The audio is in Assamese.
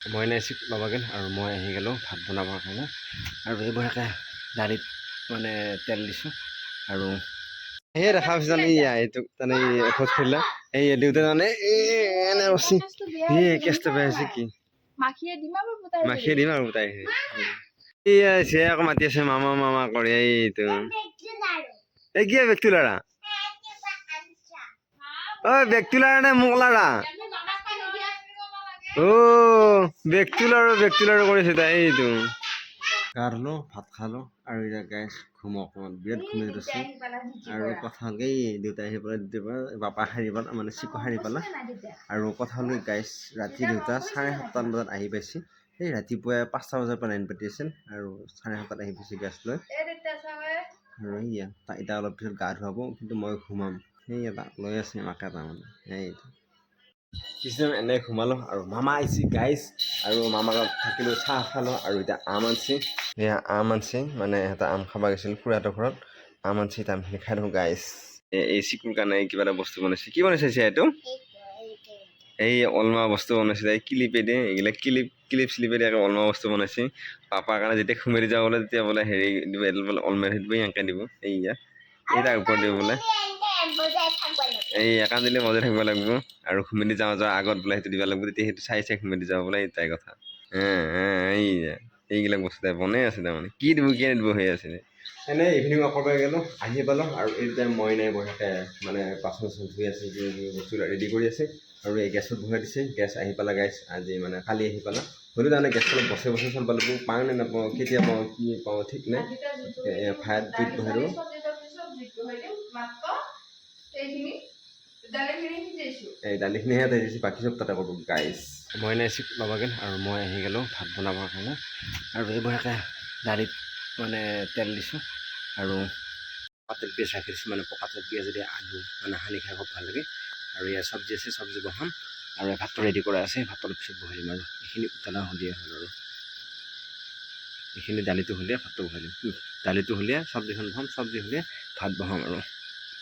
মই নাইছোঁ বাবাগেন আৰু মই আহি গ'লোঁ ভাত বনাবৰ কাৰণে আৰু এইবোৰকে দালিত মানে তেল দিছোঁ আৰু সেয়ে দেখা পাইছে জানে এইটো মানে ঔষধ খুলিলে এই দেউতা মানে এনে বসি কেছটো বেয়া হৈছে কি মাখিয়ে দিম আৰু তাই সি আকৌ মাতি আছে মামা মামা কৰি এইটো এই কি বেগটো লাৰা ঐ বেগটো লাৰা নে মোক লাৰা বেগটো লাৰু কৰিছে তাই এইটো গা ধুলো ভাত খালো আৰু এতিয়া গাইছ ঘুম অকণমান বিৰাট ঘুমাই আছো আৰু কথা হ'ল এই দেউতাই আহি পেলাই বাপা সাৰি পালা মানে চিকু সাৰি পালা আৰু কথা হ'ল গাইছ ৰাতি দেউতা 7:30 বজাত আহি পাইছে এই ৰাতিপুৱাই 5টা বজাৰ পৰা লাইন পাতি আছিল আৰু 7:30 আহি পাইছে গেছ লৈ আৰু সেয়া এতিয়া অলপ পিছত গা ধুৱাব কিন্তু মই ঘুমাম সেয়া তাক লৈ আছে মাকে তাৰমানে এইটো কিছুমান এনে ঘুমালো আৰু মামা আহিছে গাইছ আৰু মামাৰ লগত থাকিলোঁ চাহ খালোঁ আৰু এতিয়া আম আনছে এয়া আম আনছে মানে এটা আম খাব গৈছিল খুৰাহঁতৰ ঘৰত আম আনছে আমখিনি খাই থাকোঁ গাইছ এই চিকুৰ কাৰণে কিবা এটা বস্তু বনাইছে কি বনাইছে এইটো এই অলমা বস্তু বনাইছে তাই ক্লিপে দিয়ে এইগিলা ক্লিপ শ্লিপে দিয়ে অলমা বস্তু বনাইছে পাপাৰ কাৰণে যেতিয়া খুমেৰি যাব বোলে তেতিয়া বোলে হেৰি দিব এডাল বোলে অলমাৰি দিব এনেকৈ দিব এইয়া এই তাৰ ওপৰত দিব বোলে এই একান দিলে মজাই থাকিব লাগিব আৰু খুমেলি যাওঁ আগত বোলে সেইটো দিব লাগিব তেতিয়া সেইটো চাই খুমেলি যাব বোলে এই তাই কথা এইবিলাক বস্তু তাই বনাই আছে তাৰমানে কি দিব হৈ আছিলে এনেই ইভিনিং ৱাকৰ পৰা গ'লোঁ আহি পালোঁ আৰু এই টাইম মই নাই বঢ়িয়াকৈ মানে বাচন চাচন ধুই আছে বস্তু ৰেডি কৰি আছে আৰু এই গেছত বহাই দিছে গেছ আহি পালা গাইছ আজি মানে কালি আহি পালা হ'লেও তাৰমানে গেছ অলপ বছে চম্ভালিব পাওঁ নে নাপাওঁ কেতিয়া পাওঁ কি পাওঁ ঠিক নাই ভাত জুইত বহাই দিওঁ এই দালিখিনিহে তাই দিছোঁ বাকী চব তাতে কৰোঁ গাইছ মই নাইছোঁ বাবাগেন আৰু মই আহি গ'লোঁ ভাত বনাবৰ কাৰণে আৰু এইবোৰকে দালিত মানে তেল দিছোঁ আৰু পাতত পিঁয়াজ ৰাখি দিছোঁ মানে পকা তেল পিঁয়াজ যদি আলু মানে সানি খাই খুব ভাল লাগে আৰু ইয়াৰ চব্জি আছে চব্জি বহাম আৰু ভাতটো ৰেডি কৰা আছে ভাতটো অলপ পিছত বহাই দিম আৰু এইখিনি উতলা হ'লেই হ'ল আৰু এইখিনি দালিটো হ'লে ভাতটো বহাই দিম দালিটো হ'লে চব্জিখন বহাম চব্জি হ'লে ভাত বহাম আৰু